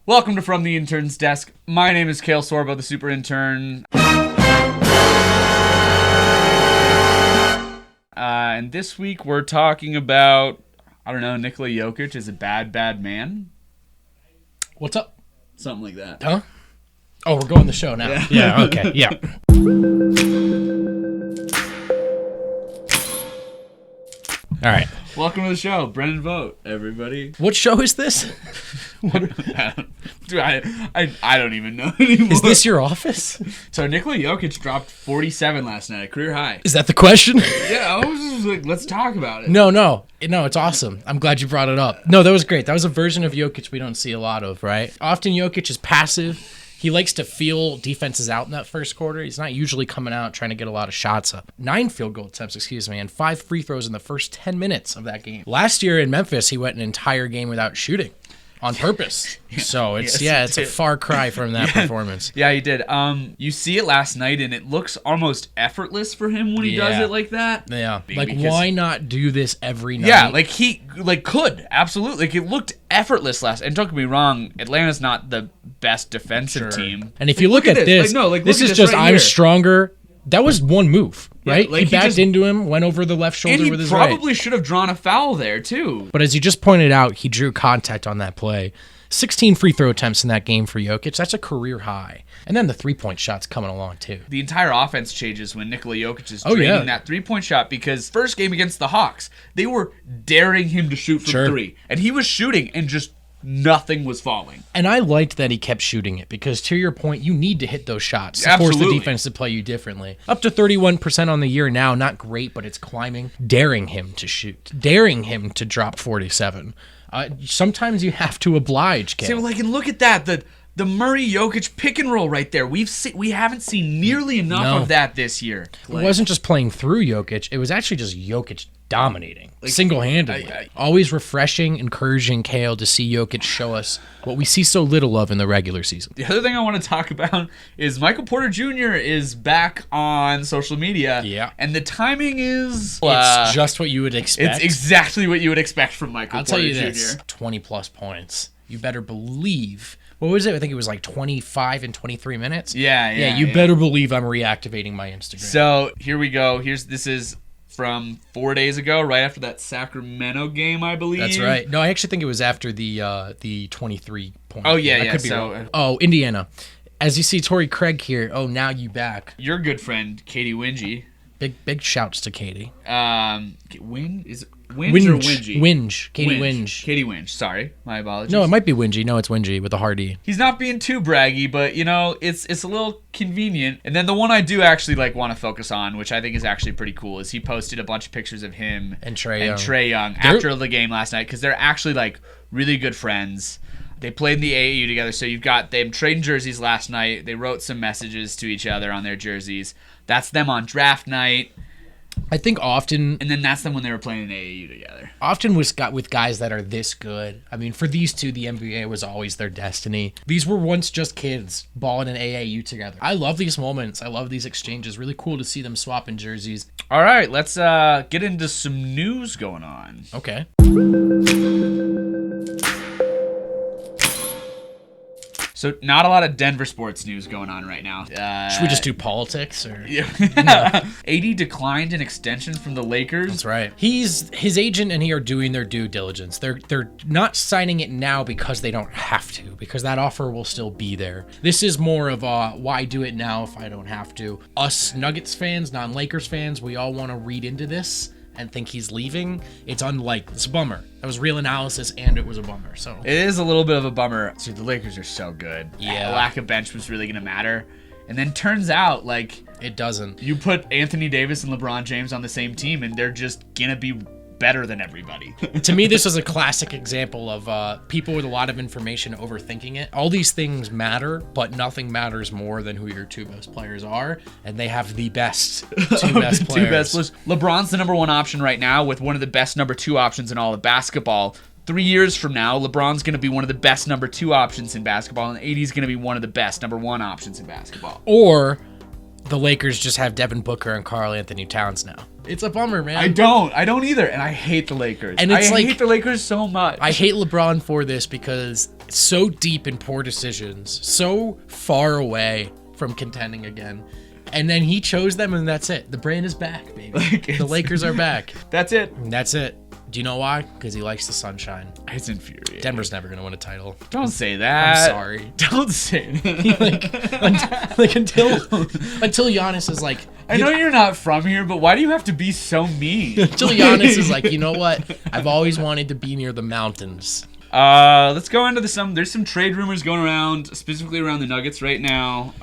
Welcome to From the Interns Desk. My name is Kalle Sorbo, the super intern. And this week we're talking about, Nikola Jokic is a bad man. What's up? Something like that. Huh? Oh, we're going the show now. Yeah, okay, yeah. All right. Welcome to the show, Brendan Vogt, everybody. What show is this? Dude, I don't even know anymore. Is this your office? So Nikola Jokic dropped 47 last night, a career high. Is that the question? Yeah, I was just like, let's talk about it. No, it's awesome. I'm glad you brought it up. No, that was great. That was a version of Jokic we don't see a lot of, right? Often Jokic is passive. He likes to feel defenses out in that first quarter. He's not usually coming out trying to get a lot of shots up. 9 field goal attempts, and 5 free throws in the first 10 minutes of that game. Last year in Memphis, he went an entire game without shooting on purpose. So it's a far cry from that performance. Yeah, he did. You see it last night, and it looks almost effortless for him when he does it like that. Yeah, why not do this every night? Yeah, he could absolutely. It looked effortless last. And don't get me wrong, Atlanta's not the best defensive team. And if you look at this, this is just right I'm stronger. That was one move, right? Yeah, he backed into him, went over the left shoulder with his right. And he probably should have drawn a foul there, too. But as you just pointed out, he drew contact on that play. 16 free throw attempts in that game for Jokic. That's a career high. And then the three-point shot's coming along, too. The entire offense changes when Nikola Jokic is draining that three-point shot because first game against the Hawks, they were daring him to shoot from three. And he was shooting and just nothing was falling. And I liked that he kept shooting it because, to your point, you need to hit those shots to force the defense to play you differently. Up to 31% on the year now, not great, but it's climbing. Daring him to shoot. Daring him to drop 47. Sometimes you have to oblige, Ken. See, and look at that. The Murray-Jokic pick and roll right there. We haven't seen nearly enough of that this year. It wasn't just playing through Jokic. It was actually just Jokic dominating single-handedly. Always refreshing, encouraging Kalle to see Jokic show us what we see so little of in the regular season. The other thing I want to talk about is Michael Porter Jr. is back on social media. Yeah. And the timing is... it's just what you would expect. It's exactly what you would expect from Michael Porter Jr. I'll tell you this, 20-plus points. You better believe... What was it? I think it was 25 in 23 minutes. Yeah. You better believe I'm reactivating my Instagram. So here we go. This is from 4 days ago, right after that Sacramento game, I believe. That's right. No, I actually think it was after the 23 point. Oh yeah. Could be wrong. Oh, Indiana. As you see, Torrey Craig here. Oh, now you back. Your good friend Katie Wingy. Big shouts to Katie. Is it Winge or Wingy? Winge. Katie Winge. Katie Winge. Sorry, my apologies. No, it might be Wingy. No, it's Wingy with a hard E. He's not being too braggy, but it's a little convenient. And then the one I do actually want to focus on, which I think is actually pretty cool, is he posted a bunch of pictures of him and Trae Young after the game last night because they're actually really good friends. They played in the AAU together, so you've got them trading jerseys last night. They wrote some messages to each other on their jerseys. That's them on draft night. I think often... And then that's them when they were playing in AAU together. Often with guys that are this good. I mean, for these two, the NBA was always their destiny. These were once just kids balling in AAU together. I love these moments. I love these exchanges. Really cool to see them swapping jerseys. All right, let's get into some news going on. Okay. So not a lot of Denver sports news going on right now. Should we just do politics? Or? Yeah. AD declined an extension from the Lakers. That's right. His agent and he are doing their due diligence. They're not signing it now because they don't have to, because that offer will still be there. This is more of a why do it now if I don't have to. Us Nuggets fans, non-Lakers fans, we all want to read into this and think he's leaving. It's unlikely. It's a bummer. That was real analysis, and it was a bummer. So it is a little bit of a bummer. So the Lakers are so good. Yeah. The lack of bench was really going to matter. And then turns out, it doesn't. You put Anthony Davis and LeBron James on the same team, and they're just going to be better than everybody. To me, this is a classic example of people with a lot of information overthinking it. All these things matter, but nothing matters more than who your two best players are, and they have the best two best players. LeBron's the number one option right now with one of the best number two options in all of basketball. 3 years from now, LeBron's going to be one of the best number two options in basketball, and AD's going to be one of the best number one options in basketball. Or the Lakers just have Devin Booker and Karl Anthony Towns now. It's a bummer, man. I don't either, and I hate the Lakers. And it's I hate the Lakers so much. I hate LeBron for this because so deep in poor decisions, so far away from contending again. And then he chose them, and that's it. The brand is back, baby. The Lakers are back. That's it. And that's it. Do you know why? Because he likes the sunshine. It's infuriating. Denver's never going to win a title. Don't say that. I'm sorry. Don't say that. Until Giannis is like... I know you're not from here, but why do you have to be so mean? Until Giannis is like, you know what? I've always wanted to be near the mountains. Let's go into there's some trade rumors going around, specifically around the Nuggets right now.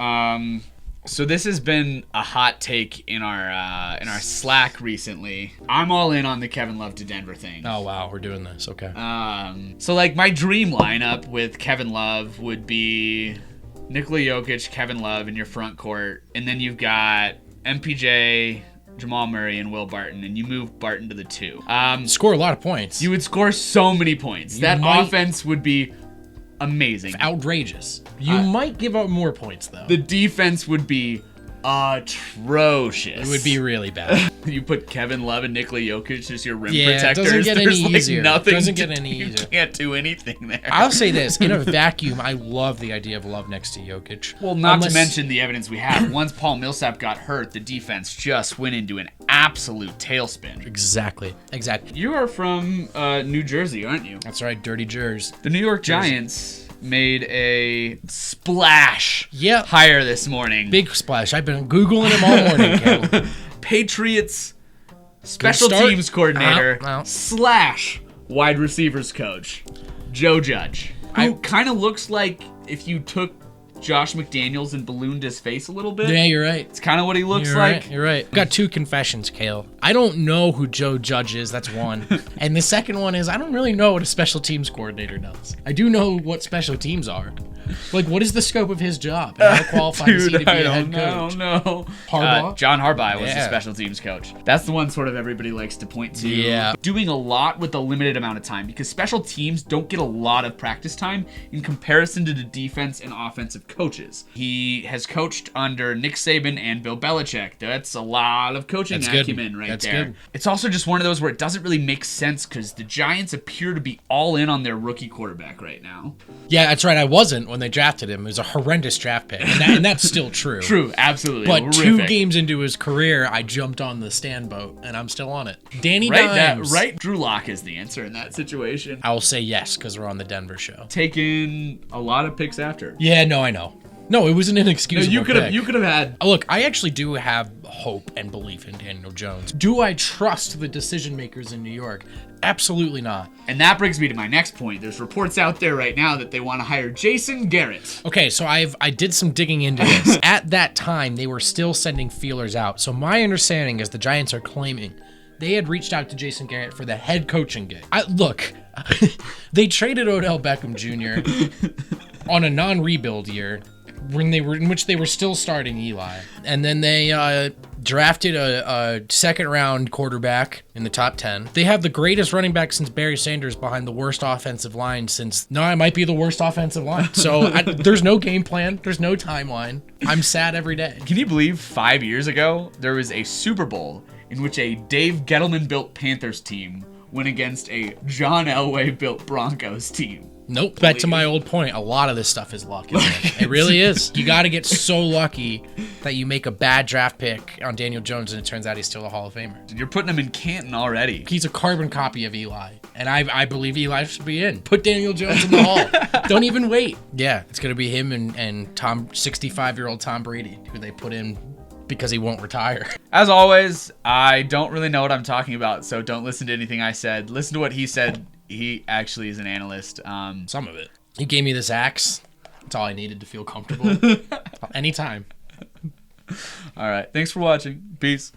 So this has been a hot take in our Slack recently. I'm all in on the Kevin Love to Denver thing. Oh wow, we're doing this. Okay. So like my dream lineup with Kevin Love would be Nikola Jokic, Kevin Love in your front court, and then you've got MPJ, Jamal Murray, and Will Barton, and you move Barton to the 2. Score a lot of points. You would score so many points. That offense would be amazing. Outrageous. You might give up more points, though. The defense would be atrocious. It would be really bad. You put Kevin Love and Nikola Jokic as your rim protectors. protectors. It doesn't get There's any easier. Nothing Doesn't get any easier. You can't do anything there. I'll say this. In a vacuum, I love the idea of Love next to Jokic. Well, not to mention the evidence we have. Once Paul Millsap got hurt, the defense just went into an absolute tailspin. Exactly. You are from New Jersey, aren't you? That's right, dirty Jers. The New York Giants made a splash hire this morning. Big splash. I've been Googling him all morning, Caleb. Patriots special teams coordinator / wide receivers coach, Joe Judge, who kind of looks like if you took Josh McDaniels and ballooned his face a little bit. Yeah, you're right. It's kind of what he looks like. You're right. I've got 2 confessions, Kale. I don't know who Joe Judge is. That's one. And the second one is I don't really know what a special teams coordinator does. I do know what special teams are. Like, what is the scope of his job? And how qualified is he to be a head coach? I don't know. Harbaugh? John Harbaugh was the special teams coach. That's the one sort of everybody likes to point to. Yeah. Doing a lot with a limited amount of time because special teams don't get a lot of practice time in comparison to the defense and offensive coaches. He has coached under Nick Saban and Bill Belichick. That's a lot of coaching acumen right there. Good. It's also just one of those where it doesn't really make sense because the Giants appear to be all in on their rookie quarterback right now. Yeah, that's right. I wasn't when they drafted him. It was a horrendous draft pick, and that's still true. True, absolutely. But horrific. 2 games into his career, I jumped on the Stan boat, and I'm still on it. Danny Dimes. Drew Lock is the answer in that situation. I will say yes, because we're on the Denver show. Taking a lot of picks after. Yeah, no, I know. No, it was an inexcusable You could have had... Look, I actually do have hope and belief in Daniel Jones. Do I trust the decision makers in New York? Absolutely not. And that brings me to my next point. There's reports out there right now that they want to hire Jason Garrett. Okay, so I did some digging into this. At that time, they were still sending feelers out. So my understanding is the Giants are claiming they had reached out to Jason Garrett for the head coaching gig. Look, they traded Odell Beckham Jr. on a non-rebuild year in which they were still starting Eli. And then they drafted a second-round quarterback in the top 10. They have the greatest running back since Barry Sanders behind the worst offensive line since... No, it might be the worst offensive line. So there's no game plan. There's no timeline. I'm sad every day. Can you believe 5 years ago, there was a Super Bowl in which a Dave Gettleman-built Panthers team went against a John Elway-built Broncos team? Nope. Back to my old point, a lot of this stuff is luck, isn't it? It really is. You got to get so lucky that you make a bad draft pick on Daniel Jones and it turns out he's still a Hall of Famer. You're putting him in Canton already. He's a carbon copy of Eli, and I believe Eli should be in. Put Daniel Jones in the Hall. Don't even wait. Yeah, it's going to be him and 65-year-old Tom Brady, who they put in because he won't retire. As always, I don't really know what I'm talking about, so don't listen to anything I said. Listen to what he said. He actually is an analyst. Some of it. He gave me this axe. That's all I needed to feel comfortable. Anytime. All right. Thanks for watching. Peace.